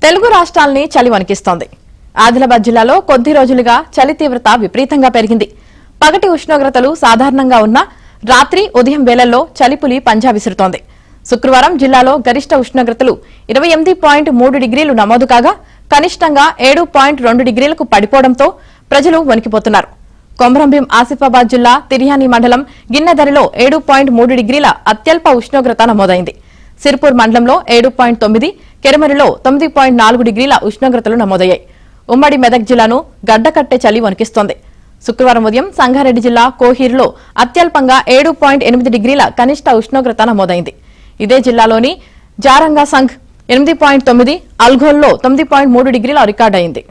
తెలుగు రాష్ట్రాల్ని చలి వణికిస్తోంది. ఆదిలాబాద్ జిల్లాలో కొద్ది రోజులుగా చలి తీవ్రత విపరీతంగా పెరిగింది. పగటి ఉష్ణోగ్రతలు సాధారణంగా ఉన్నా రాత్రి ఉదయం వేళల్లో చలిపులి పంజా విసురుతోంది. శుక్రవారం జిల్లాలో గరిష్ట ఉష్ణోగ్రతలు 28.3 డిగ్రీలు నమోదు కాగా కనిష్టంగా 7.2 డిగ్రీలకు పడిపోవడంతో ప్రజలు వణికిపోతున్నారు. కొమరంభీం ఆసిఫాబాద్ జిల్లా తిర్యానీ మండలం గిన్నెదరిలో 7.3 డిగ్రీల అత్యల్ప ఉష్ణోగ్రత నమోదైంది. సిర్పూర్ మండలంలో 7.9, కెరమరిలో 9.4 డిగ్రీల ఉష్ణోగ్రతలు నమోదయ్యాయి. ఉమ్మడి మెదక్ జిల్లాను గడ్డకట్టే చలి వణికిస్తోంది. శుక్రవారం ఉదయం సంగారెడ్డి జిల్లా కోహీర్లో అత్యల్పంగా 7.8 డిగ్రీల కనిష్ట ఉష్ణోగ్రత నమోదైంది. ఇదే జిల్లాలోని జారంగా సంఘ్ 8.9, అల్ఘోల్లో 9.3 డిగ్రీల రికార్డయింది.